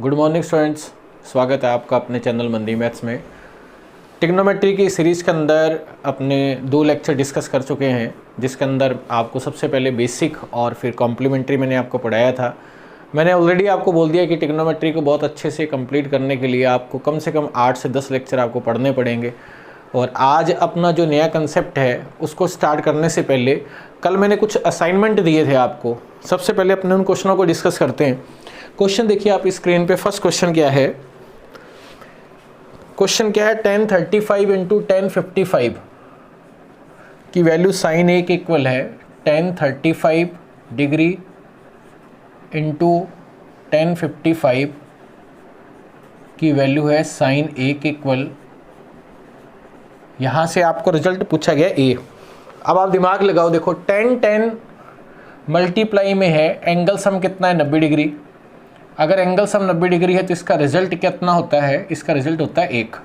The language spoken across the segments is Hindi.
गुड मॉर्निंग स्टूडेंट्स, स्वागत है आपका अपने चैनल मंदी मैथ्स में। ट्रिग्नोमेट्री की सीरीज़ के अंदर अपने 2 लेक्चर डिस्कस कर चुके हैं, जिसके अंदर आपको सबसे पहले बेसिक और फिर कॉम्प्लीमेंट्री मैंने आपको पढ़ाया था। मैंने ऑलरेडी आपको बोल दिया कि ट्रिग्नोमेट्री को बहुत अच्छे से कंप्लीट करने के लिए आपको कम से कम 8 से 10 लेक्चर आपको पढ़ने पड़ेंगे। और आज अपना जो नया कंसेप्ट है उसको स्टार्ट करने से पहले कल मैंने कुछ असाइनमेंट दिए थे आपको। सबसे पहले अपने उन क्वेश्चनों को डिस्कस करते हैं। क्वेश्चन देखिए आप स्क्रीन पे। फर्स्ट क्वेश्चन क्या है? क्वेश्चन क्या है? 1035 इंटू 1055 की वैल्यू साइन ए के इक्वल है 1035 डिग्री इंटू 1055 की वैल्यू है साइन ए के इक्वल। यहाँ से आपको रिजल्ट पूछा गया ए। अब आप दिमाग लगाओ, देखो 10 मल्टीप्लाई में है, एंगल सम कितना है 90 डिग्री। अगर एंगल सम 90 डिग्री है तो इसका रिजल्ट कितना होता है? इसका रिजल्ट होता है 1।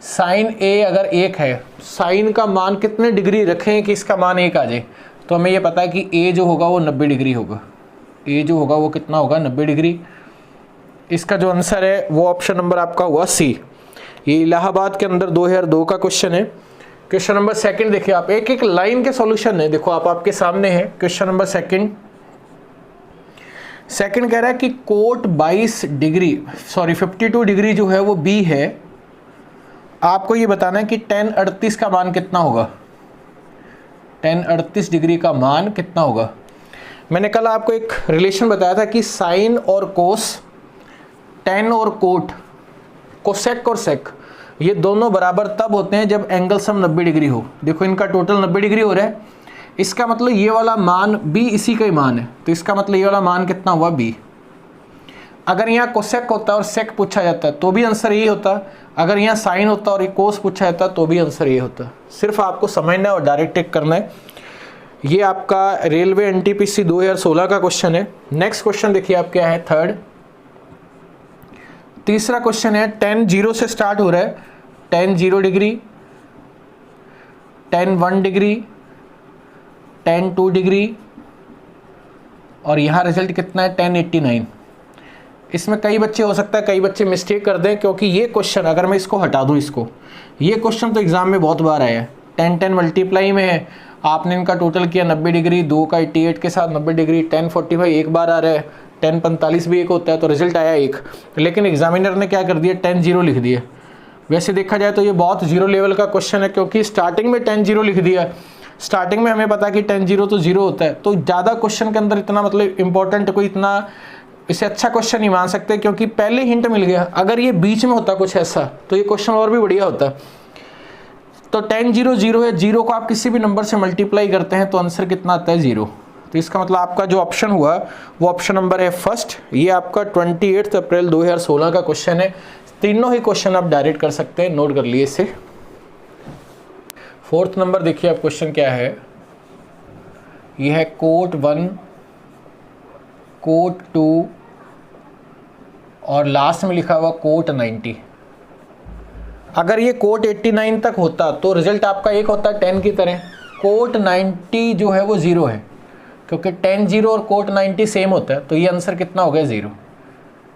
साइन ए अगर 1 है, साइन का मान कितने डिग्री रखें कि इसका मान 1 आ जाए? तो हमें ये पता है कि ए जो होगा वो 90 डिग्री होगा। ए जो होगा वो कितना होगा? 90 डिग्री। इसका जो आंसर है वो ऑप्शन नंबर आपका हुआ सी। ये इलाहाबाद के अंदर 2002 का क्वेश्चन है। क्वेश्चन नंबर सेकंड देखिए आप, एक एक लाइन के सॉल्यूशन है। देखो आप आपके सामने है क्वेश्चन नंबर सेकंड कह रहा है कि कोट 52 डिग्री जो है वो बी है। आपको ये बताना है कि tan 38 का मान कितना होगा। tan 38 डिग्री का मान कितना होगा? मैंने कल आपको एक रिलेशन बताया था कि साइन और कोस, tan और कोट, कोसेक और सेक, ये दोनों बराबर तब होते हैं जब एंगल सम 90 डिग्री हो। देखो इनका टोटल 90 डिग्री हो रहा है, इसका मतलब ये वाला मान b इसी का ही मान है, तो इसका मतलब ये वाला मान कितना हुआ b। अगर यहाँ कोसेक होता और सेक पूछा जाता तो भी आंसर यही होता। अगर यहाँ साइन होता और ये कोस पूछा जाता तो भी आंसर ये होता। सिर्फ आपको समझना है और डायरेक्ट टिक करना है। ये आपका रेलवे एनटीपीसी 2016 का क्वेश्चन है। नेक्स्ट क्वेश्चन देखिए आप क्या है, तीसरा क्वेश्चन है। 10 0 से स्टार्ट हो रहा है, 10 0 डिग्री, 10 1 डिग्री, 10 2 डिग्री, और यहाँ रिजल्ट कितना है 1089। इसमें कई बच्चे हो सकता है कई बच्चे मिस्टेक कर दें, क्योंकि ये क्वेश्चन अगर मैं इसको हटा दूँ, ये क्वेश्चन तो एग्जाम में बहुत बार आया है। 10 मल्टीप्लाई में है, आपने इनका टोटल किया 90 डिग्री, 2 का 88 के साथ 90 डिग्री, 1045 एक बार आ रहा है, 1045 भी एक होता है, तो रिजल्ट आया 1। लेकिन एग्जामिनर ने क्या कर दिया, 10 0 लिख दिया। वैसे देखा जाए तो ये बहुत जीरो लेवल का क्वेश्चन है, क्योंकि स्टार्टिंग में 10 0 लिख दिया। स्टार्टिंग में हमें पता है कि 10 0 तो 0 होता है, तो ज़्यादा क्वेश्चन के अंदर इतना मतलब इंपॉर्टेंट कोई इतना इसे अच्छा क्वेश्चन नहीं मान सकते, क्योंकि पहले हिंट मिल गया। अगर ये बीच में होता कुछ ऐसा तो ये क्वेश्चन और भी बढ़िया होता। तो 10 0 0 है, 0 को आप किसी भी नंबर से मल्टीप्लाई करते हैं तो आंसर कितना आता है 0। तो इसका मतलब आपका जो ऑप्शन हुआ वो ऑप्शन नंबर है फर्स्ट। ये आपका 28 अप्रैल 2016 का क्वेश्चन है। तीनों ही क्वेश्चन आप डायरेक्ट कर सकते हैं, नोट कर लिए इसे। फोर्थ नंबर देखिए आप, क्वेश्चन क्या है? यह है कोट 1, कोट 2 और लास्ट में लिखा हुआ कोट 90। अगर ये कोट 89 तक होता तो रिजल्ट आपका एक होता 10 की तरह। कोट 90 जो है वो 0 है, क्योंकि 10 0 और कोट 90 सेम होता है, तो ये आंसर कितना हो गया 0।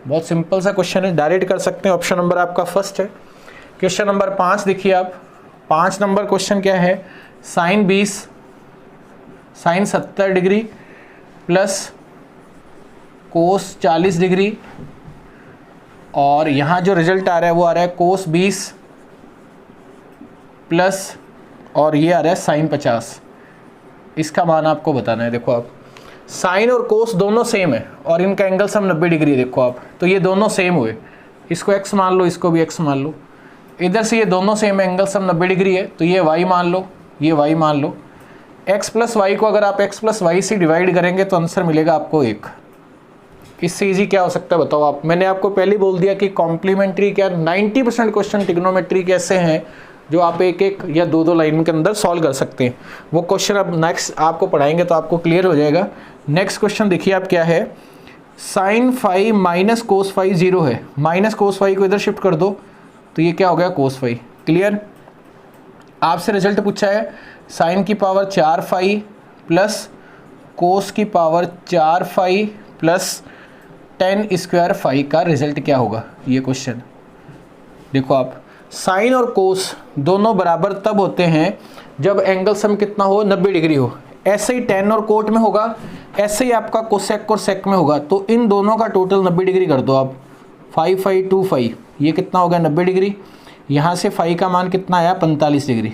बहुत सिंपल सा क्वेश्चन है, डायरेक्ट कर सकते हैं। ऑप्शन नंबर आपका फर्स्ट है। क्वेश्चन नंबर 5 देखिए आप। 5 नंबर क्वेश्चन क्या है? Sine 20, sine 70 degree plus cos 40 degree, और यहाँ जो रिजल्ट आ रहा है वो आ रहा है कोस 20 प्लस, और ये आ रहा है साइन 50। इसका मान आपको बताना है। देखो आप, साइन और कोस दोनों सेम है और इनका एंगल सम 90 डिग्री है। देखो आप, तो ये दोनों सेम हुए। इसको x मान लो, इसको भी x मान लो। इधर से ये दोनों सेम है, एंगल सम 90 डिग्री है, तो ये y मान लो, ये y मान लो। x प्लस वाई को अगर आप x प्लस वाई से डिवाइड करेंगे तो आंसर मिलेगा आपको 1। इससे इजी क्या हो सकता है बताओ आप? मैंने आपको पहले ही बोल दिया कि कॉम्प्लीमेंट्री क्या 90% क्वेश्चन ट्रिग्नोमेट्री के ऐसे हैं जो आप एक एक या दो लाइन के अंदर सॉल्व कर सकते हैं। वो क्वेश्चन अब नेक्स्ट आपको पढ़ाएंगे तो आपको क्लियर हो जाएगा। नेक्स्ट क्वेश्चन देखिए आप क्या है? साइन 5 माइनस कोस 5 0 है। माइनस कोस 5 को इधर शिफ्ट कर दो तो ये क्या हो गया कोस 5। क्लियर? आपसे रिजल्ट पूछा है साइन की पावर 4 फाई प्लस कोस की power 4 phi plus tan square phi का रिजल्ट क्या होगा, ये क्वेश्चन। देखो आप, साइन और कोस दोनों बराबर तब होते हैं जब एंगल सम कितना हो, 90 डिग्री हो। ऐसे ही टेन और कोट में होगा, ऐसे ही आपका कोसेक और सेक में होगा। तो इन दोनों का टोटल 90 डिग्री कर दो आप, 5 5 2 5, ये कितना हो गया 90 डिग्री। यहाँ से फाई का मान कितना आया 45 डिग्री।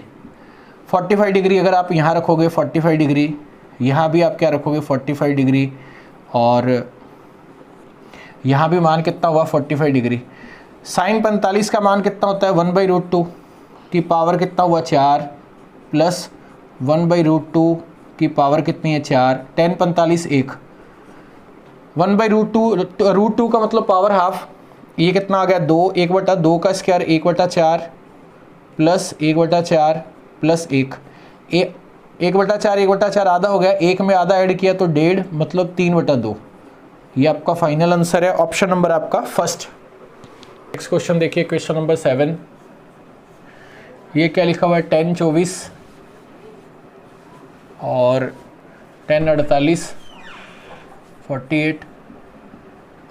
45 डिग्री अगर आप यहाँ रखोगे 45 डिग्री, यहाँ भी आप क्या रखोगे 45 डिग्री, और यहाँ भी मान कितना हुआ 45 डिग्री। साइन 45 का मान कितना होता है 1/√2 की पावर कितना हुआ 4 प्लस 1/√2 की पावर कितनी है 4। टेन 45 1, 1/√2 का मतलब पावर हाफ, ये कितना आ गया 2, 1/2 का स्क्वायर 1/4 प्लस 1/4 प्लस 1, 1/4 1/4 आधा हो गया, 1 में आधा ऐड किया तो 1.5 मतलब 3/2। ये आपका फाइनल आंसर है, ऑप्शन नंबर आपका फर्स्ट। नेक्स्ट क्वेश्चन देखिए, क्वेश्चन नंबर 7। ये क्या लिखा हुआ है 10 24 और 10 48 48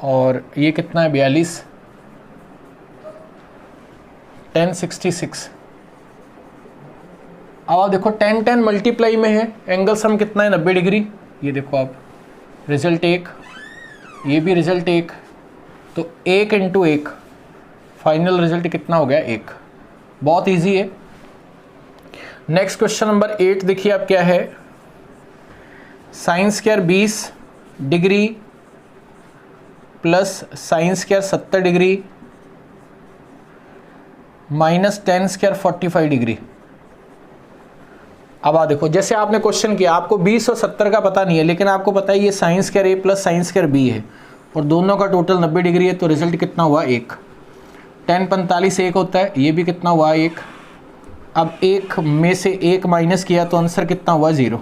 और ये कितना है 42, 10 66। अब आप देखो 10 10 मल्टीप्लाई में है, एंगल सम कितना है 90 डिग्री। ये देखो आप, रिजल्ट 1, ये भी रिजल्ट 1, तो 1 × 1, फाइनल रिजल्ट कितना हो गया 1। बहुत इजी है। नेक्स्ट क्वेश्चन नंबर 8 देखिए आप, क्या है sine square 20 degree plus sine square 70 degree minus ten square 45 degree. अब आप देखो, जैसे आपने क्वेश्चन किया, आपको 20 और 70 का पता नहीं है, लेकिन आपको पता है ये साइन स्क्वायर ए प्लस साइन स्क्वायर बी है और दोनों का टोटल 90 डिग्री है, तो रिजल्ट कितना हुआ 1। 10 45 1 होता है, ये भी कितना हुआ 1। अब 1 में से 1 माइनस किया तो आंसर कितना हुआ 0।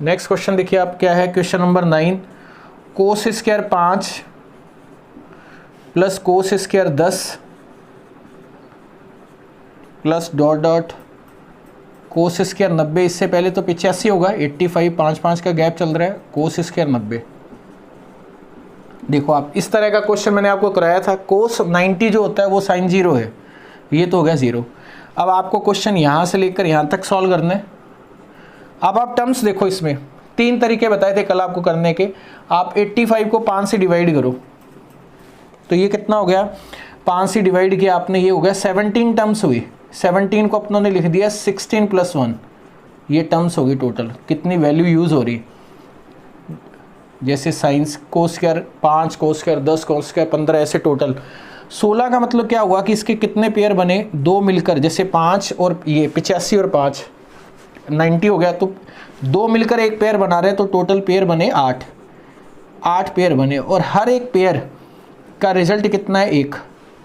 नेक्स्ट क्वेश्चन देखिए आप, क्या है question number 9। Cos square 5 plus cos square 10 plus dot dot cos square 90। इससे पहले तो 85 होगा, 85 5 5 का गैप चल रहा है, कोस स्क्वायर 90। देखो आप, इस तरह का क्वेश्चन मैंने आपको कराया था। कोस 90 जो होता है वो साइन 0 है, ये तो हो गया 0। अब आपको क्वेश्चन यहाँ से लेकर यहाँ तक सॉल्व करना है। अब आप टर्म्स देखो, इसमें 3 तरीके बताए थे कल आपको करने के। आप 85 को 5 से डिवाइड करो तो ये कितना हो गया, 5 से डिवाइड किया आपने, ये हो गया 17 टर्म्स हुई। 17 को अपनों ने लिख दिया 16 + 1, ये टर्म्स होगी टोटल। कितनी वैल्यू यूज़ हो रही, जैसे science cos square 5, cos square 10, cos square 15, ऐसे टोटल 16 का मतलब क्या हुआ कि इसके कितने पेयर बने, 2 मिलकर, जैसे 5 और ये 85 और 5 90 हो गया, तो 2 मिलकर एक पेयर बना रहे हैं, तो टोटल पेयर बने 8 पेयर बने, और हर एक पेयर का रिजल्ट कितना है 1।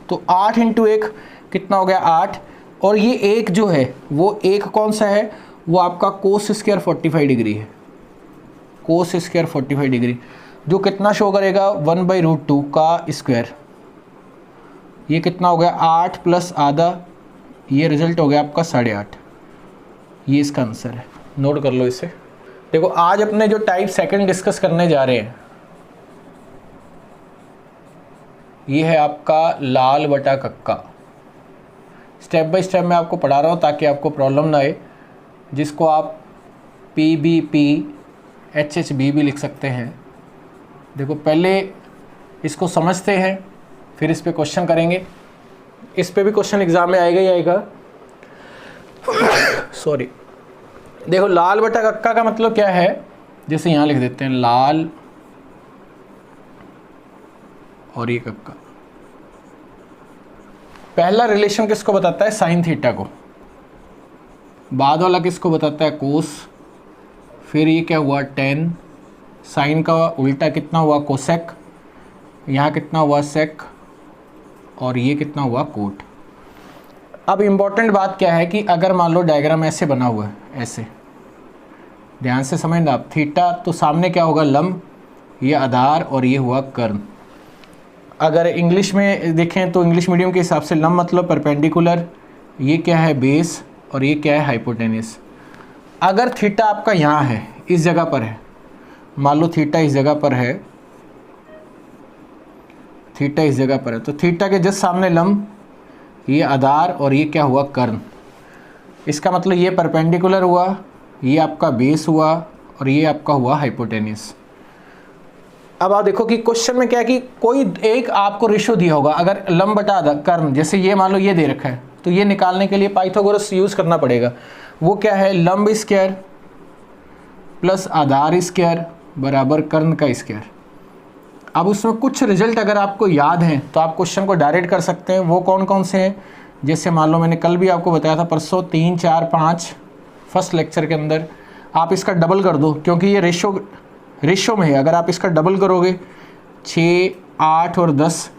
तो 8 × 1 कितना हो गया 8, और ये 1 जो है वो 1 कौन सा है, वो आपका कोस स्क्वायर 45 डिग्री है। कोस स्क्वायर 45 डिग्री जो कितना शो करेगा 1/√2 का स्क्वायर। ये कितना हो गया 8 प्लस आधा, ये रिजल्ट हो गया आपका 8.5। ये इसका आंसर है, नोट कर लो इसे। देखो आज अपने जो टाइप सेकंड डिस्कस करने जा रहे हैं, ये है आपका लाल बटा कक्का। स्टेप बाय स्टेप मैं आपको पढ़ा रहा हूँ ताकि आपको प्रॉब्लम ना आए, जिसको आप PBP HHB भी लिख सकते हैं। देखो पहले इसको समझते हैं, फिर इस पे क्वेश्चन करेंगे। इस पे भी क्वेश्चन एग्जाम में आएगा ही आएगा। सॉरी, देखो लाल बटा कक्का का मतलब क्या है, जैसे यहाँ लिख देते हैं लाल और ये कक्का। पहला रिलेशन किसको बताता है, साइन थीटा को। बाद वाला किसको बताता है, कोस। फिर ये क्या हुआ, टेन। साइन का उल्टा कितना हुआ, कोसेक। यहाँ कितना हुआ, सेक। और ये कितना हुआ, कोट। अब इम्पॉर्टेंट बात क्या है कि अगर मान लो डायग्राम ऐसे बना हुआ है, ऐसे ध्यान से समझना आप, थीटा तो सामने क्या होगा, लंब, ये आधार, और ये हुआ कर्ण। अगर इंग्लिश में देखें तो इंग्लिश मीडियम के हिसाब से लंब मतलब परपेंडिकुलर, ये क्या है बेस, और ये क्या है हाइपोटेनस। अगर थीटा आपका यहाँ है, इस जगह पर है, मान लो थीटा इस जगह पर है, थीटा इस जगह पर है, तो थीटा के जस्ट सामने लंब, ये आधार और ये क्या हुआ, कर्ण। इसका मतलब ये परपेंडिकुलर हुआ, ये आपका बेस हुआ और ये आपका हुआ हाइपोटेन्यूस। अब आप देखो कि क्वेश्चन में क्या है कि कोई एक आपको रेशियो दिया होगा, अगर लंब बटा कर्ण, जैसे ये मान लो ये दे रखा है, तो ये निकालने के लिए पाइथागोरस यूज करना पड़ेगा। वो क्या है, लंब स्क्वायर प्लस आधार स्क्वायर बराबर कर्ण का स्क्वायर। अब उसमें कुछ रिजल्ट अगर आपको याद हैं तो आप क्वेश्चन को डायरेक्ट कर सकते हैं। वो कौन कौन से हैं, जैसे मान लो मैंने कल भी आपको बताया था, परसों 3, 4, 5 फर्स्ट लेक्चर के अंदर, आप इसका डबल कर दो, क्योंकि ये रेशो में है। अगर आप इसका डबल करोगे 6, 8 और 10,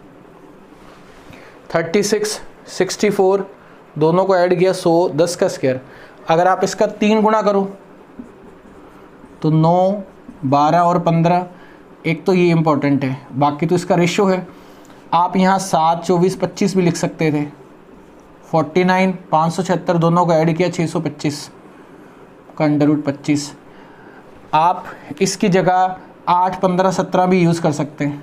36, 64, दोनों को ऐड किया 100, 10 का स्क्वायर। अगर आप इसका 3 गुना करो तो 9, 12 और 15, एक तो ये इंपॉर्टेंट है, बाकी तो इसका रेशो है। आप यहाँ 7, 24, 25 भी लिख सकते थे। 49, 576, दोनों को ऐड किया 625 का √25। आप इसकी जगह 8, 15, 17 भी यूज़ कर सकते हैं।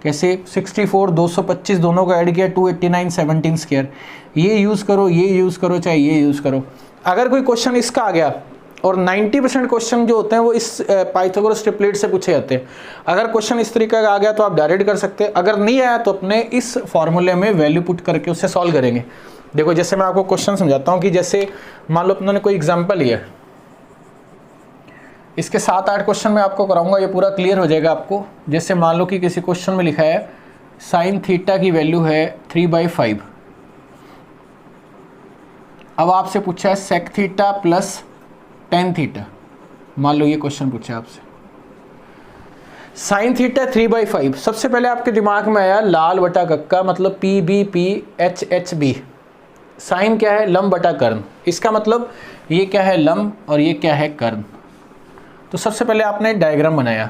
कैसे, 64, 225, दोनों को ऐड किया 289, 17 स्क्वायर। ये यूज़ करो, ये यूज़ करो, चाहे ये यूज़ करो। अगर कोई क्वेश्चन इसका आ गया, और 90% क्वेश्चन जो होते हैं वो इस पाइथागोरस ट्रिपलेट से पूछे जाते हैं। अगर क्वेश्चन इस तरीके का आ गया तो आप डायरेक्ट कर सकते हैं, अगर नहीं आया तो अपने इस फॉर्मूले में वैल्यू पुट करके उससे सॉल्व करेंगे। देखो जैसे मैं आपको क्वेश्चन समझाता हूँ कि जैसे मान लो अपने कोई एग्जाम्पल लिया, इसके 7-8 क्वेश्चन मैं आपको कराऊंगा, ये पूरा क्लियर हो जाएगा आपको। जैसे मान लो कि किसी क्वेश्चन में लिखा है साइन थीटा की वैल्यू है 3/5। अब आपसे पूछा है sec theta plus tan theta, मान लो ये क्वेश्चन पूछा है आपसे। साइन थीटा 3/5, सबसे पहले आपके दिमाग में आया लाल बटा कक्का, मतलब PBP साइन क्या है, लंब बटा कर्ण। इसका मतलब ये क्या है, लंब और ये क्या है, कर्ण। तो सबसे पहले आपने डायग्राम बनाया।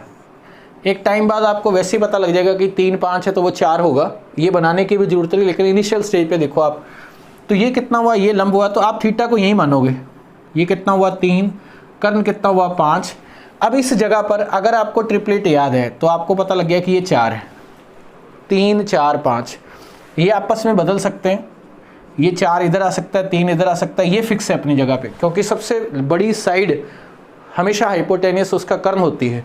एक टाइम बाद आपको वैसे ही पता लग जाएगा कि 3, 5 है तो वो 4 होगा, ये बनाने की भी जरूरत नहीं, लेकिन इनिशियल स्टेज पे देखो आप। तो ये कितना हुआ, ये लंब हुआ, तो आप थीटा को यही मानोगे। ये कितना हुआ, 3, कर्ण कितना हुआ, 5। अब इस जगह पर अगर आपको ट्रिपलेट याद है तो आपको पता लग गया कि ये 4 है, 3, 4, 5, ये आपस में बदल सकते हैं। ये 4 इधर आ सकता है, 3 इधर आ सकता है, ये फिक्स है अपनी जगह पे, क्योंकि सबसे बड़ी साइड हमेशा हाइपोटेनियस उसका कर्ण होती है।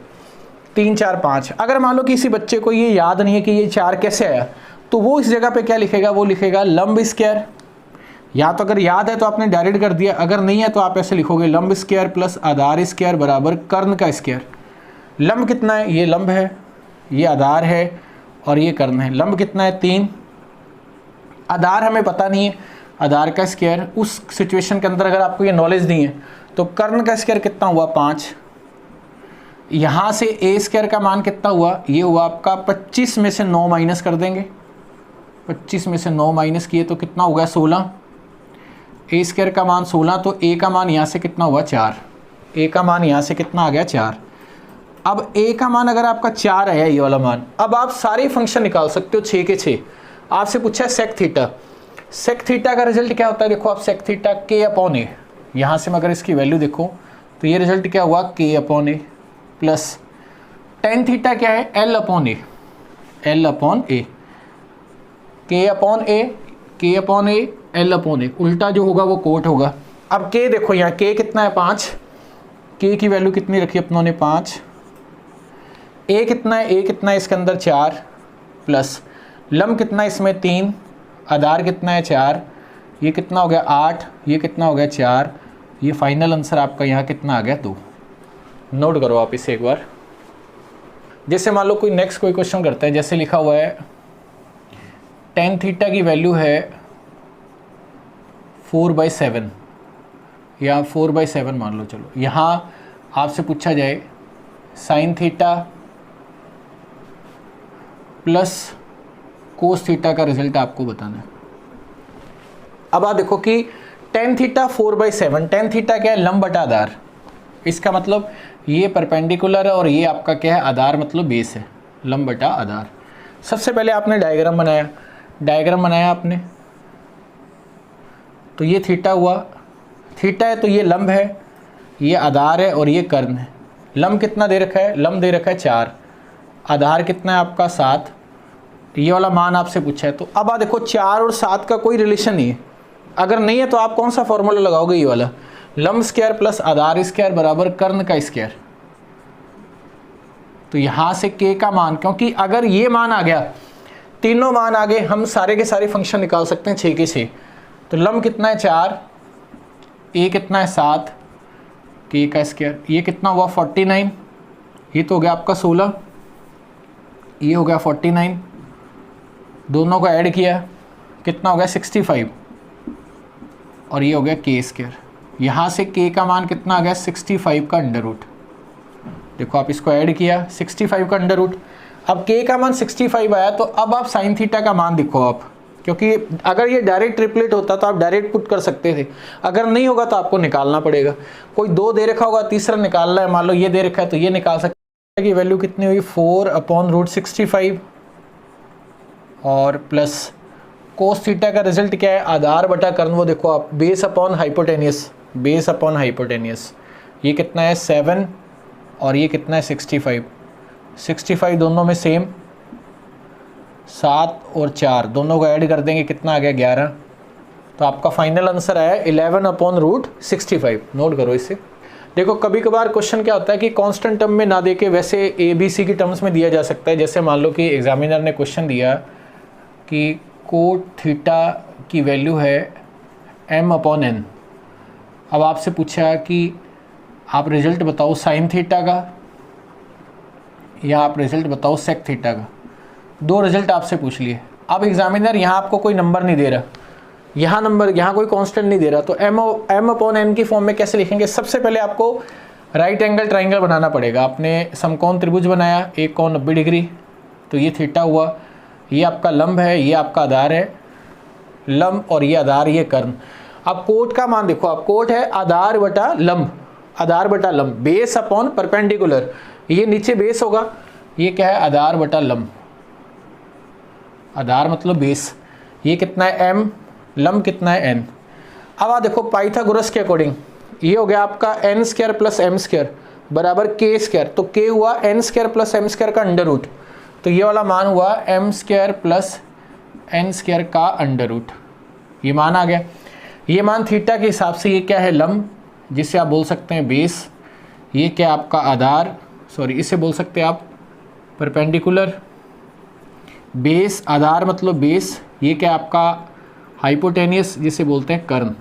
3, 4, 5। अगर मान लो किसी बच्चे को ये याद नहीं है कि ये 4 कैसे आया, तो वो इस जगह पे क्या लिखेगा, वो लिखेगा लंब स्क्वायर। या तो अगर याद है तो आपने डायरेक्ट कर दिया, अगर नहीं है तो आप ऐसे लिखोगे लंब स्क्वायर प्लस आधार स्क्वायर बराबर कर्ण का स्क्वायर। लंब कितना है, ये लंब है, ये आधार है और ये कर्ण है। लंब कितना है, 3, आधार हमें पता नहीं है, आधार का स्क्वायर। उस सिचुएशन के अंदर अगर आपको ये नॉलेज नहीं है तो कर्ण का स्क्वायर कितना हुआ, 5। यहाँ से ए स्क्वायर का मान कितना हुआ, ये हुआ आपका 25 में से 9 माइनस कर देंगे। 25 में से 9 माइनस किए तो कितना होगा, 16। ए स्क्वायर का मान 16, तो ए का मान यहाँ से कितना हुआ, 4। ए का मान यहाँ से कितना आ गया, 4। अब ए का मान अगर आपका 4 आया, ये वाला मान, अब आप सारे फंक्शन निकाल सकते हो 6 के 6। आपसे पूछा है सेक थीटा। सेक थीटा का रिजल्ट क्या होता है, देखो आप सेक थीटा K/A। यहाँ से मैं अगर इसकी वैल्यू देखो तो ये रिजल्ट क्या हुआ, K/A प्लस टेन थीटा क्या है, L/A। L/A, K/A, L/A, उल्टा जो होगा वो कोट होगा। अब K देखो, यहाँ K कितना है, 5। K की वैल्यू कितनी रखी अपनों ने, 5। A कितना है, A कितना है इसके अंदर, 4 प्लस लंब कितना है इसमें, 3, आधार कितना है, 4, ये कितना हो गया, 8, ये कितना हो गया, 4। ये फाइनल आंसर आपका यहाँ कितना आ गया, 2। नोट करो आप इसे एक बार। जैसे मान लो कोई नेक्स्ट कोई क्वेश्चन करते हैं, जैसे लिखा हुआ है टेन थीटा की वैल्यू है 4/7 या 4/7 मान लो। चलो यहाँ आपसे पूछा जाए sine theta plus cos theta का रिजल्ट आपको बताना है। अब आप देखो कि टेन थीटा 4/7, टेन थीटा क्या है, लंब बटा आधार। इसका मतलब ये परपेंडिकुलर है और ये आपका क्या है, आधार मतलब बेस है, लंब बटा आधार। सबसे पहले आपने डायग्राम बनाया आपने, तो ये थीटा हुआ, थीटा है तो ये लंब है, ये आधार है और ये कर्ण है। लंब कितना दे रखा है, लंब दे रखा है 4, आधार कितना है आपका 7, ये वाला मान आपसे पूछा है। तो अब आप देखो 4 और 7 का कोई रिलेशन नहीं है, अगर नहीं है तो आप कौन सा फॉर्मूला लगाओगे, ये वाला, लंब स्क्वायर प्लस आधार स्क्वायर बराबर कर्ण का स्क्वायर। तो यहाँ से k का मान, क्योंकि अगर ये मान आ गया, तीनों मान आ गए, हम सारे के सारे फंक्शन निकाल सकते हैं 6 के 6। तो लंब कितना है 4, a कितना है 7, k का स्क्वायर, ये कितना हुआ 49, ये तो हो गया आपका 16, ये हो गया 49, दोनों को ऐड किया कितना हो गया 65, और ये हो गया k स्क्वायर। यहाँ से k का मान कितना आ गया 65 का अंडर रूट। देखो आप इसको ऐड किया 65 का अंडर रूट, अब k का मान 65 आया, तो अब आप साइन थीटा का मान देखो आप, क्योंकि अगर ये डायरेक्ट ट्रिपलेट होता तो आप डायरेक्ट पुट कर सकते थे, अगर नहीं होगा तो आपको निकालना पड़ेगा। कोई 2 दे रखा होगा, तीसरा निकालना है, मान लो ये दे रखा है तो ये निकाल सकते हैं कि वैल्यू कितनी हुई 4/√65, और प्लस कोस थीटा का रिजल्ट क्या है, आधार बटा कर्ण, वो देखो आप base upon hypotenuse, base upon hypotenuse, ये कितना है 7 और ये कितना है 65, 65 दोनों में सेम, 7 और 4 दोनों को ऐड कर देंगे कितना आ गया 11। तो आपका फाइनल आंसर आया 11/√65। नोट करो इसे। देखो कभी कभार क्वेश्चन क्या होता है कि कांस्टेंट टर्म में ना देके वैसे ए बी सी की टर्म्स में दिया जा सकता है। जैसे मान लो कि एग्जामिनर ने क्वेश्चन दिया कि कोट थीटा की वैल्यू है m/n। अब आपसे पूछा कि आप रिजल्ट बताओ साइन थीटा का या आप रिजल्ट बताओ सेक थीटा का। 2 रिजल्ट आपसे पूछ लिए। अब एग्जामिनर यहाँ आपको कोई नंबर नहीं दे रहा, यहाँ कोई कांस्टेंट नहीं दे रहा, तो m/n की फॉर्म में कैसे लिखेंगे। सबसे पहले आपको राइट एंगल ट्राइंगल बनाना पड़ेगा। आपने समकोण त्रिभुज बनाया, एक कोण 90 डिग्री, तो ये थीटा हुआ, ये आपका लंब है, ये आपका आधार है, लंब और ये आधार, ये कर्ण। अब कोट का मान देखो आप, कोट है आधार बटा लंब, आधार बटा लंब, बेस अपॉन परपेंडिकुलर, ये नीचे बेस होगा, ये क्या है आधार बटा लंब, आधार मतलब बेस, ये कितना है m, लंब कितना है n। अब आप देखो पाइथागोरस के अकॉर्डिंग ये हो गया आपका n² प्लस m² बराबर k², तो k हुआ n² प्लस m² का अंडर रूट, तो ये वाला मान हुआ m² प्लस n² का अंडर रूट, ये मान आ गया। ये मान थीटा के हिसाब से ये क्या है लंब, जिसे आप बोल सकते हैं बेस, ये क्या आपका आधार, सॉरी इसे बोल सकते हैं आप परपेंडिकुलर, बेस आधार मतलब बेस, ये क्या आपका हाइपोटेनियस जिसे बोलते हैं कर्ण।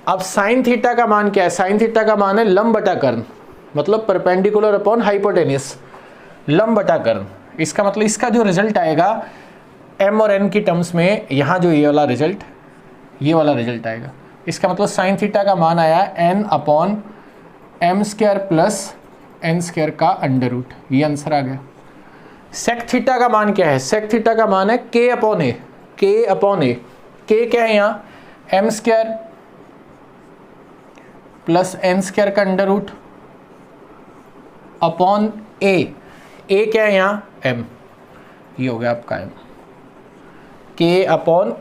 अब साइन थीटा का मान क्या है, साइन थीटा का मान है लंब बटा कर्ण, मतलब परपेंडिकुलर अपॉन हाइपोटेनियस, लंब बटा कर्ण। इसका मतलब इसका जो रिजल्ट आएगा m और n की टर्म्स में, यहाँ जो ये वाला रिजल्ट, ये वाला रिजल्ट आएगा। इसका मतलब साइन थीटा का मान आया n/m² प्लस n² का अंडर रूट, ये आंसर आ गया। सेक थीटा का मान क्या है, सेक थीटा का मान है k/a, k/a, k क्या है यहाँ m² प्लस n² का under root upon a, a क्या है यहाँ m, ये हो गया आपका m, k अपॉन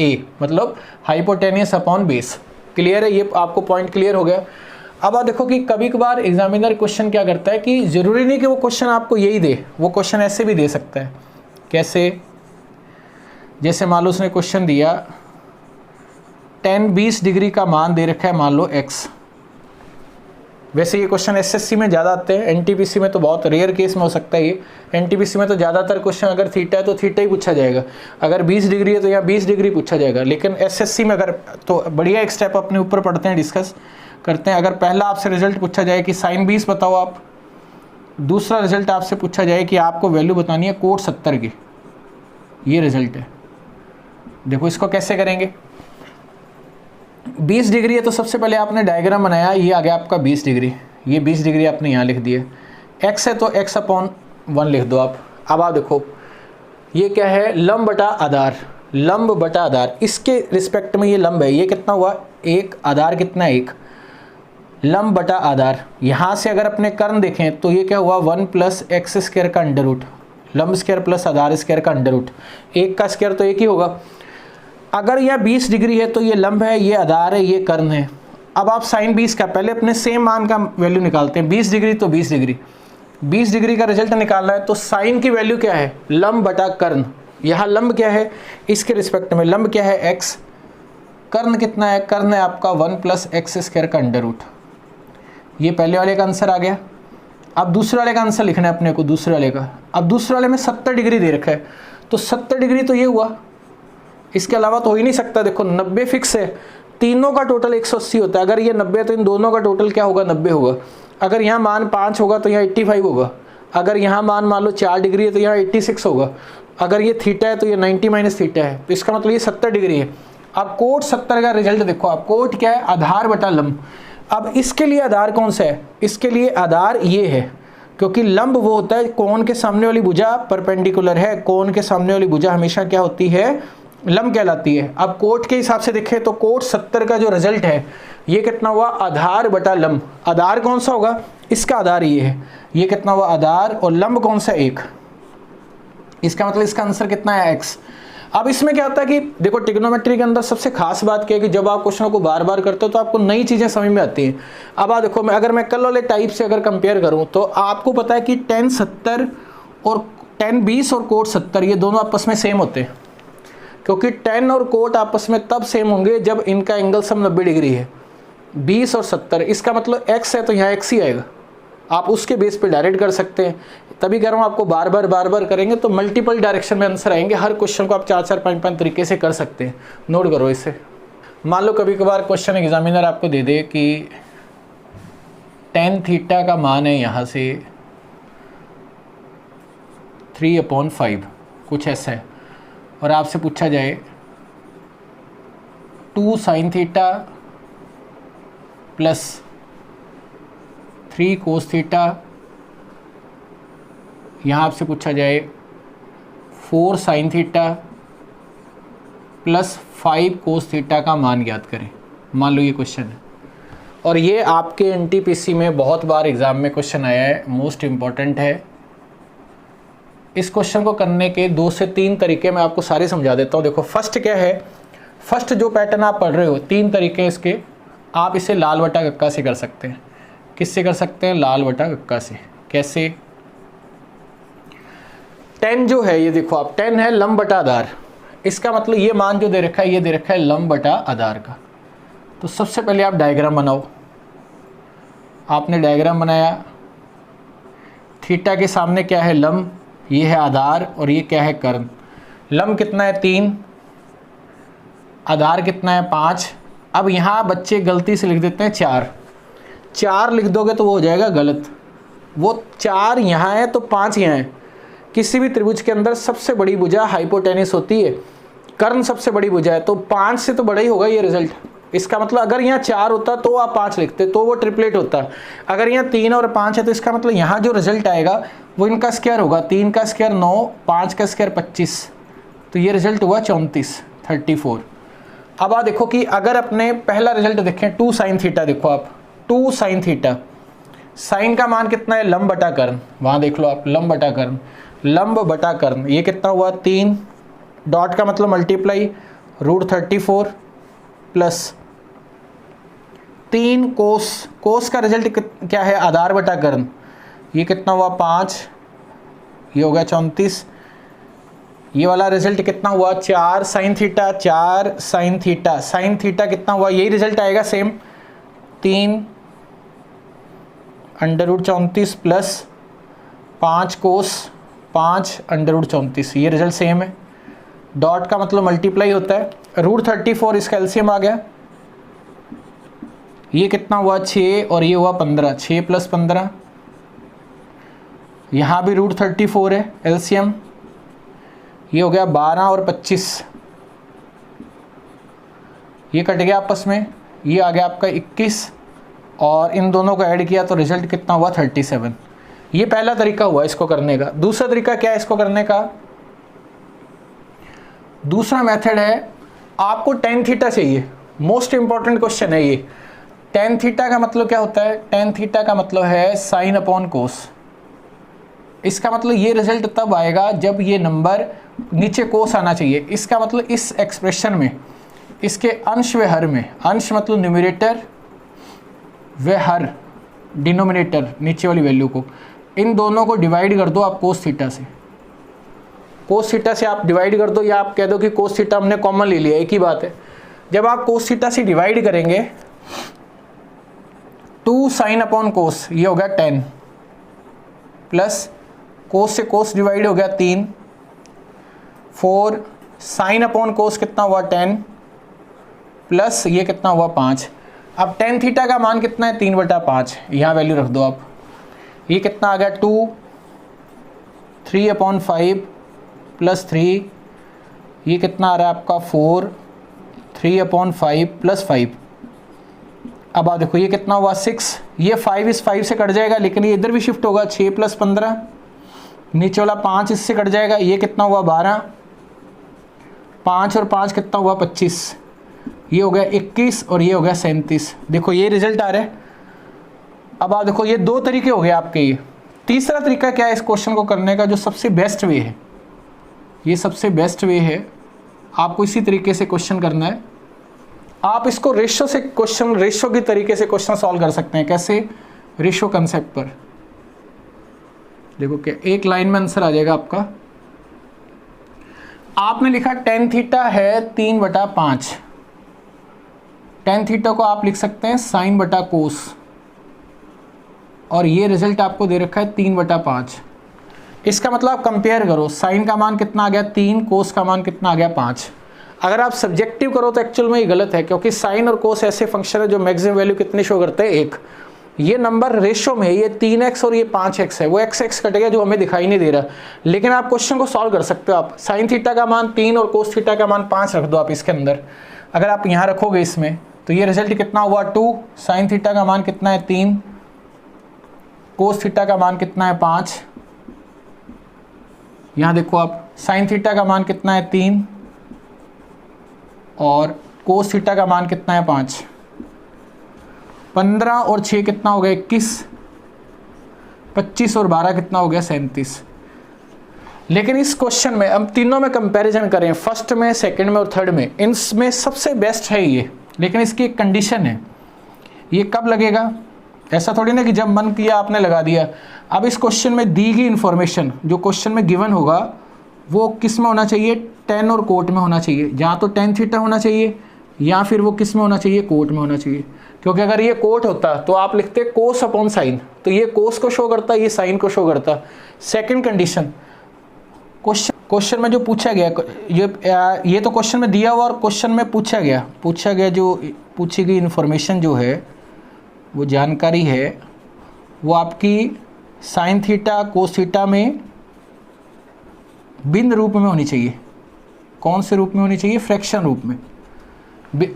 a मतलब हाइपोटेनियस अपॉन बेस। क्लियर है, ये आपको पॉइंट क्लियर हो गया। अब आप देखो कि कभी कभार एग्जामिनर क्वेश्चन क्या करता है कि ज़रूरी नहीं कि वो क्वेश्चन आपको यही दे, वो क्वेश्चन ऐसे भी दे सकता है। कैसे, जैसे मान लो उसने क्वेश्चन दिया tan 20 डिग्री का मान दे रखा है मान लो x। वैसे ये क्वेश्चन एसएससी में ज़्यादा आते हैं, एनटीपीसी में तो बहुत रेयर केस में हो सकता है ये। एनटीपीसी में तो ज़्यादातर क्वेश्चन अगर थीटा है तो थीटा ही पूछा जाएगा, अगर 20 डिग्री है तो यहाँ 20 डिग्री पूछा जाएगा। लेकिन एसएससी में अगर, तो बढ़िया एक स्टेप अपने ऊपर पढ़ते हैं, डिस्कस करते हैं। अगर पहला आपसे रिजल्ट पूछा जाए कि साइन 20 बताओ आप, दूसरा रिजल्ट आपसे पूछा जाए कि आपको वैल्यू बतानी है कोट 70 की, ये रिजल्ट है। देखो इसको कैसे करेंगे, 20 डिग्री है तो सबसे पहले आपने डायग्राम बनाया, ये आ गया आपका 20 डिग्री, ये 20 डिग्री आपने यहाँ लिख दिया। x है तो x/1 लिख दो आप। अब आप देखो ये क्या है लंब बटा आधार, लंब बटा आधार, इसके रिस्पेक्ट में ये लंब है, ये कितना हुआ 1, आधार कितना 1, लंब बटा आधार। यहाँ से अगर अपने कर्ण देखें तो ये क्या हुआ 1 प्लस x² का अंडर रूट, लंब स्क्वायर प्लस आधार स्क्वायर का अंडर रूट, 1 का स्क्वायर तो 1 ही होगा। अगर यह 20 डिग्री है तो ये लंब है, ये आधार है, ये कर्ण है। अब आप साइन 20 का पहले अपने सेम मान का वैल्यू निकालते हैं, 20 डिग्री तो 20 डिग्री, 20 डिग्री का रिजल्ट निकालना है तो साइन की वैल्यू क्या है, लंब बटा कर्ण। यहाँ लंब क्या है, इसके रिस्पेक्ट में लंब क्या है x, कर्ण कितना है, कर्ण है आपका 1 + x² का अंडर रूट। ये पहले वाले का आंसर आ गया। अब दूसरे वाले का आंसर लिखना है अपने को, दूसरे वाले का। अब दूसरे वाले में 70 डिग्री दे रखा है, तो 70 डिग्री तो ये हुआ, इसके अलावा तो हो ही नहीं सकता। देखो 90 फिक्स है, तीनों का टोटल 180 होता है। अगर ये 90 है तो इन दोनों का टोटल क्या होगा, 90 होगा। अगर यहाँ मान 5 होगा तो यहाँ 85 होगा। अगर यहाँ मान लो 4 डिग्री है तो यहाँ 86 होगा। अगर ये थीटा है तो ये 90 - थीटा है, तो इसका मतलब ये 70 डिग्री है। अब कोट 70 का रिजल्ट देखो आप, कोट क्या है, आधार बटा लंब। अब इसके लिए आधार कौन सा है, इसके लिए आधार ये है, क्योंकि लंब वो होता है कोण के सामने वाली भुजा परपेंडिकुलर है, कोण के सामने वाली भुजा हमेशा क्या होती है, लंब कहलाती है। अब कोट के हिसाब से देखें तो कोट 70 का जो रिजल्ट है ये कितना हुआ, आधार बटा लंब। आधार कौन सा होगा, इसका आधार ये है, ये कितना हुआ आधार, और लंब कौन सा, 1। इसका मतलब इसका आंसर कितना है, x। अब इसमें क्या होता है कि देखो ट्रिग्नोमेट्री के अंदर सबसे खास बात क्या है कि जब आप क्वेश्चनों को बार बार करते हो तो आपको नई चीज़ें समझ में आती हैं। अब आप देखो, अगर मैं कल वाले टाइप से अगर कंपेयर करूं तो आपको पता है कि tan 70 और tan 20 और कोट 70 ये दोनों आपस में सेम होते हैं, क्योंकि tan और कोट आपस में तब सेम होंगे जब इनका एंगल सम 90 डिग्री है। 20 और 70, इसका मतलब x है तो यहाँ x ही आएगा। आप उसके बेस पे डायरेक्ट कर सकते हैं, तभी कह रहा हूँ आपको बार बार करेंगे तो मल्टीपल डायरेक्शन में आंसर आएंगे। हर क्वेश्चन को आप 4 5 तरीके से कर सकते हैं, नोट करो इसे। मान लो कभी कभार क्वेश्चन एग्जामिनर आपको दे दे कि tan थीटा का मान है यहाँ से 3/5 कुछ ऐसा है, और आपसे पूछा जाए 2 sin theta plus 3 cos theta, यहाँ आपसे पूछा जाए 4 sin theta plus 5 cos theta का मान ज्ञात करें। मान लो ये क्वेश्चन है, और ये आपके एनटीपीसी में बहुत बार एग्जाम में क्वेश्चन आया है, मोस्ट इम्पॉर्टेंट है। इस क्वेश्चन को करने के 2 से 3 तरीके मैं आपको सारे समझा देता हूँ। देखो फर्स्ट क्या है, फर्स्ट जो पैटर्न आप पढ़ रहे हो 3 तरीके इसके, आप इसे लाल बटा कक्का से कर सकते हैं। किससे कर सकते हैं, लाल बटा कक्का से। कैसे, tan जो है ये देखो आप, tan है लंब बटा आधार, इसका मतलब ये मान जो दे रखा है ये दे रखा है लंब बटा आधार का। तो सबसे पहले आप डायग्राम बनाओ। आपने डायग्राम बनाया, थीटा के सामने क्या है, लंब, ये है आधार, और ये क्या है, कर्ण। लंब कितना है, 3, आधार कितना है, 5। अब यहाँ बच्चे गलती से लिख देते हैं 4 लिख दोगे तो वो हो जाएगा गलत। वो 4 यहाँ है तो 5 यहाँ है। किसी भी त्रिभुज के अंदर सबसे बड़ी भुजा हाइपोटेनिस होती है, कर्ण सबसे बड़ी भुजा है, तो 5 से तो बड़ा ही होगा ये रिजल्ट। इसका मतलब अगर यहाँ 4 होता तो आप 5 लिखते तो वो ट्रिपलेट होता। अगर यहाँ 3 और 5 है तो इसका मतलब यहाँ जो रिजल्ट आएगा वो इनका स्क्वायर होगा, 3 का स्क्वायर 9, 5 का स्क्वायर 25, तो ये रिजल्ट हुआ 34। अब आप देखो कि अगर अपने पहला रिजल्ट देखें 2 sin थीटा, देखो आप 2 sin थीटा, साइन का मान कितना है, लंब बटा कर्ण, वहाँ देख लो आप, लंब बटा कर्ण, लंब बटा कर्ण, ये कितना हुआ 3, डॉट का मतलब मल्टीप्लाई √34 प्लस 3 कोस का रिजल्ट क्या है, आधार बटा कर्ण, ये कितना हुआ 5, ये हो गया 34। ये वाला रिजल्ट कितना हुआ 4 sin theta, 4 sin theta, sin theta कितना हुआ, यही रिजल्ट आएगा सेम, 3 √34 प्लस 5 कोस 5 √34, ये रिजल्ट सेम है। डॉट का मतलब मल्टीप्लाई होता है, √34 इसका एलसीएम आ गया, ये कितना हुआ 6 और ये हुआ 15, 6 + 15, यहाँ भी √34 है एलसीएम, ये हो गया 12 और 25, ये कट गया आपस में, ये आ गया आपका 21, और इन दोनों को ऐड किया तो रिजल्ट कितना हुआ 37। ये पहला तरीका हुआ इसको करने का। दूसरा तरीका क्या है इसको करने का, दूसरा मेथड है, आपको tan थीटा चाहिए, मोस्ट इंपॉर्टेंट क्वेश्चन है ये। tan थीटा का मतलब क्या होता है, tan थीटा का मतलब है sin अपॉन कोस। इसका मतलब ये रिजल्ट तब आएगा जब ये नंबर नीचे कोस आना चाहिए। इसका मतलब इस एक्सप्रेशन में इसके अंश व हर में, अंश मतलब न्यूमरेटर वह हर डिनोमिनेटर नीचे वाली वैल्यू को, इन दोनों को डिवाइड कर दो आप कोस थीटा से। कोस थीटा से आप डिवाइड कर दो, या आप कह दो कि कोस थीटा हमने कॉमन ले लिया, एक ही बात है। जब आप कोस थीटा से डिवाइड करेंगे 2 साइन अपॉन कोस, ये हो गया 10, प्लस कोस से कोस डिवाइड हो गया 3, 4 साइन अपॉन कोस कितना हुआ 10, प्लस ये कितना हुआ 5। अब टेन थीटा का मान कितना है 3/5, यहाँ वैल्यू रख दो आप। ये कितना आ गया 2, 3/5 प्लस 3, ये कितना आ रहा है आपका 4, 3/5 प्लस 5। अब आप देखो ये कितना हुआ 6, ये 5 इस 5 से कट जाएगा, लेकिन ये इधर भी शिफ्ट होगा, 6 + 15, नीचे वाला 5 इससे कट जाएगा, ये कितना हुआ 12, 5 और 5 कितना हुआ 25, ये हो गया 21 और ये हो गया 37। देखो ये रिजल्ट आ रहा है। अब आप देखो ये 2 तरीके हो गए आपके। ये तीसरा तरीका क्या है इस क्वेश्चन को करने का, जो सबसे बेस्ट वे है, ये सबसे बेस्ट वे है, आपको इसी तरीके से क्वेश्चन करना है। आप इसको रेशो से क्वेश्चन, रेशो की तरीके से क्वेश्चन सॉल्व कर सकते हैं। कैसे? रेशो कंसेप्ट पर। देखो क्या एक लाइन में आंसर आ जाएगा आपका। आपने लिखा टेन थीटा है 3/5, टेन थीटा को आप लिख सकते हैं साइन बटा कोस, और ये रिजल्ट आपको दे रखा है 3/5। इसका मतलब आप कंपेयर करो, साइन का मान कितना आ गया 3, कोस का मान कितना आ गया 5। अगर आप सब्जेक्टिव करो तो एक्चुअल में ये गलत है, क्योंकि साइन और कोस ऐसे फंक्शन है जो मैक्सिमम वैल्यू कितनी शो करते हैं 1। ये नंबर रेशो में, ये 3x और ये 5x है, वो x कटेगा जो हमें दिखाई नहीं दे रहा, लेकिन आप क्वेश्चन को सॉल्व कर सकते हो। आप साइन थीटा का मान 3 और कोस थीटा का मान 5 रख दो आप इसके अंदर। अगर आप यहाँ रखोगे इसमें, तो ये रिजल्ट कितना हुआ 2, साइन थीटा का मान कितना है 3, कोस थीटा का मान कितना है 5। यहाँ देखो आप, साइन थीटा का मान कितना है 3 और कोस थीटा का मान कितना है 5। 15 और 6 कितना हो गया 21, 25 और 12 कितना हो गया 37। लेकिन इस क्वेश्चन में हम तीनों में कंपैरिजन करें, फर्स्ट में, सेकंड में और थर्ड में, इनमें सबसे बेस्ट है ये। लेकिन इसकी एक कंडीशन है, ये कब लगेगा? ऐसा थोड़ी ना कि जब मन किया आपने लगा दिया। अब इस क्वेश्चन में दी गई इंफॉर्मेशन जो क्वेश्चन में गिवन होगा वो किस में होना चाहिए? टेन और कोट में होना चाहिए। या तो टेन थीटा होना चाहिए, या फिर वो किस में होना चाहिए? कोट में होना चाहिए। क्योंकि अगर ये कोट होता तो आप लिखते कोस अपॉन साइन, तो ये कोस को शो करता, ये साइन को शो करता। सेकंड कंडीशन, क्वेश्चन में जो पूछा गया, ये तो क्वेश्चन में दिया हुआ और क्वेश्चन में पूछा गया जो पूछी गई इन्फॉर्मेशन जो है, वो जानकारी है, वो आपकी साइन थीटा कोस थीटा में भिन्न रूप में होनी चाहिए। कौन से रूप में होनी चाहिए? फ्रैक्शन रूप में।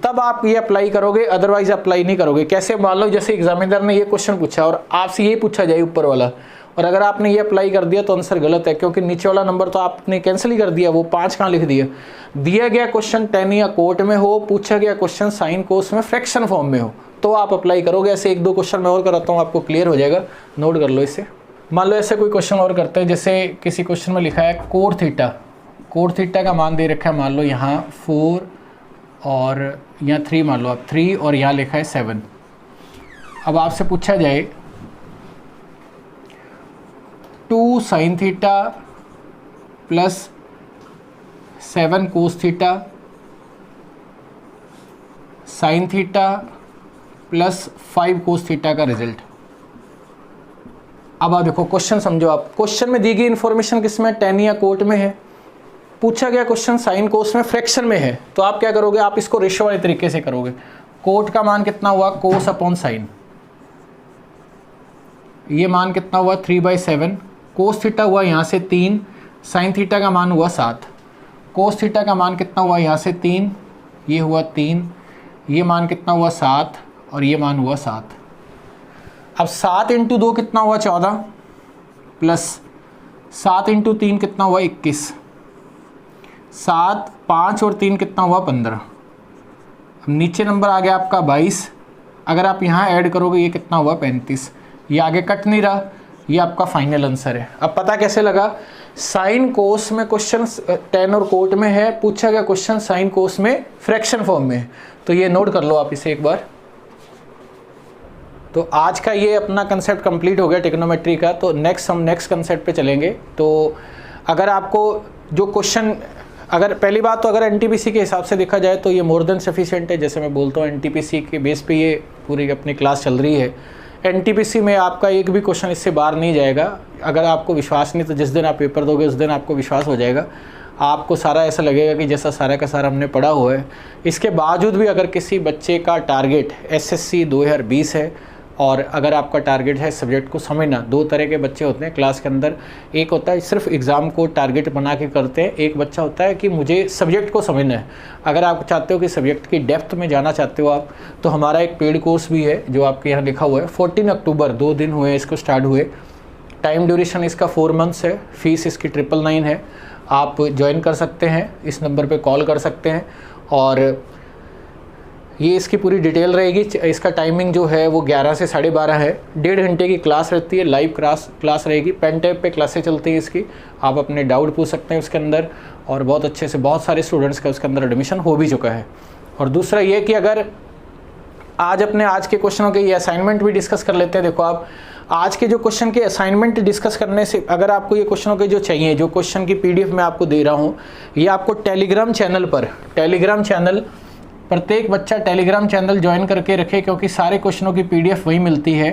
तब आप ये अप्लाई करोगे, अदरवाइज अप्लाई नहीं करोगे। कैसे? मान लो जैसे एग्जामिनर ने ये क्वेश्चन पूछा और आपसे ये पूछा जाए ऊपर वाला, और अगर आपने ये अप्लाई कर दिया तो आंसर गलत है, क्योंकि नीचे वाला नंबर तो आपने कैंसिल ही कर दिया, वो 5 कहाँ लिख दिया। दिया गया क्वेश्चन टेन या कोट में हो, पूछा गया क्वेश्चन साइन कोस में फ्रैक्शन फॉर्म में हो, तो आप अप्लाई करोगे। ऐसे 1-2 क्वेश्चन मैं और कराता हूँ, आपको क्लियर हो जाएगा, नोट कर लो इसे। मान लो ऐसे कोई क्वेश्चन और करते हैं, जैसे किसी क्वेश्चन में लिखा है कोट थीटा का मान दे रखा है, मान लो यहाँ 4 और यहाँ 3, मान लो आप 3 और यहाँ लिखा है 7। अब आपसे पूछा जाए 2 sine theta plus 7 cos theta, sine theta plus 5 cos theta का रिजल्ट। अब आप देखो क्वेश्चन समझो। आप क्वेश्चन में दी गई इन्फॉर्मेशन किस में? टेन या कोट में है। पूछा गया क्वेश्चन साइन कोस में फ्रैक्शन में है, तो आप क्या करोगे? आप इसको रेशो वाले तरीके से करोगे। कोट का मान कितना हुआ? कोस अपॉन साइन, ये मान कितना हुआ 3/7। कोस थीटा हुआ यहाँ से 3, साइन थीटा का मान हुआ 7। कोस थीटा का मान कितना हुआ यहाँ से 3, ये हुआ 3, ये मान कितना हुआ 7 और ये मान हुआ 7। अब 7 × 2 कितना हुआ 14, प्लस 7 × 3 कितना हुआ 21, 7, 5 और 3 कितना हुआ 15। अब नीचे नंबर आ गया आपका 22। अगर आप यहाँ ऐड करोगे ये कितना हुआ 35। ये आगे कट नहीं रहा, ये आपका फाइनल आंसर है। अब पता कैसे लगा? साइन कोस में क्वेश्चन टेन और कोट में है, पूछा गया क्वेश्चन साइन कोस में फ्रैक्शन फॉर्म में है। तो ये नोट कर लो आप इसे एक बार। तो आज का ये अपना कंसेप्ट कंप्लीट हो गया ट्रिग्नोमेट्री का। तो हम नेक्स्ट कंसेप्ट पे चलेंगे। तो अगर आपको जो क्वेश्चन, अगर पहली बात तो अगर एनटीपीसी के हिसाब से देखा जाए तो ये मोर देन सफिशिएंट है। जैसे मैं बोलता हूँ एनटीपीसी के बेस पे ये पूरी अपनी क्लास चल रही है। एनटीपीसी में आपका एक भी क्वेश्चन इससे बाहर नहीं जाएगा। अगर आपको विश्वास नहीं तो जिस दिन आप पेपर दोगे उस दिन आपको विश्वास हो जाएगा। आपको सारा ऐसा लगेगा कि जैसा सारा का सारा हमने पढ़ा हुआ है। इसके बावजूद भी अगर किसी बच्चे का टारगेट एसएससी 2020 है और अगर आपका टारगेट है सब्जेक्ट को समझना, दो तरह के बच्चे होते हैं क्लास के अंदर। एक होता है सिर्फ एग्ज़ाम को टारगेट बना के करते हैं, एक बच्चा होता है कि मुझे सब्जेक्ट को समझना है। अगर आप चाहते हो कि सब्जेक्ट की डेप्थ में जाना चाहते हो आप, तो हमारा एक पेड कोर्स भी है जो आपके यहाँ लिखा हुआ है। 14 अक्टूबर 2 दिन हुए इसको स्टार्ट हुए। टाइम ड्यूरेशन इसका 4 मंथ्स है। फीस इसकी 999 है। आप ज्वाइन कर सकते हैं, इस नंबर पे कॉल कर सकते हैं। और ये इसकी पूरी डिटेल रहेगी। इसका टाइमिंग जो है वो 11 से 12:30 है। 1.5 घंटे की क्लास रहती है, लाइव क्लास रहेगी। पेन टैब पे क्लासें चलती हैं इसकी। आप अपने डाउट पूछ सकते हैं उसके अंदर, और बहुत अच्छे से बहुत सारे स्टूडेंट्स का उसके अंदर एडमिशन हो भी चुका है। और दूसरा ये कि अगर आज के क्वेश्चनों के ये असाइनमेंट भी डिस्कस कर लेते हैं। देखो आप आज के जो क्वेश्चन के असाइनमेंट डिस्कस करने से, अगर आपको ये क्वेश्चनों के जो चाहिए, जो क्वेश्चन की पीडीएफ मैं आपको दे रहा हूँ, ये आपको टेलीग्राम चैनल प्रत्येक बच्चा टेलीग्राम चैनल ज्वाइन करके रखे, क्योंकि सारे क्वेश्चनों की पीडीएफ वही मिलती है।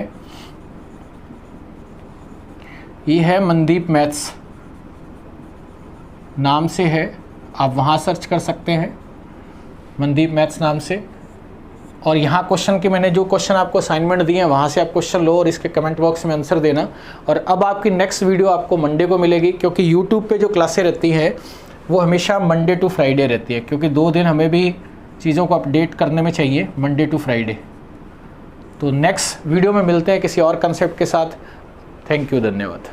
ये है मनदीप मैथ्स नाम से है, आप वहाँ सर्च कर सकते हैं मनदीप मैथ्स नाम से। और यहाँ क्वेश्चन के मैंने जो क्वेश्चन आपको असाइनमेंट दिए हैं वहाँ से आप क्वेश्चन लो और इसके कमेंट बॉक्स में आंसर देना। और अब आपकी नेक्स्ट वीडियो आपको मंडे को मिलेगी, क्योंकि यूट्यूब पे जो क्लासें रहती हैं वो हमेशा मंडे टू फ्राइडे रहती है, क्योंकि 2 दिन हमें भी चीज़ों को अपडेट करने में चाहिए, मंडे टू फ्राइडे। तो नेक्स्ट वीडियो में मिलते हैं किसी और कंसेप्ट के साथ। थैंक यू, धन्यवाद।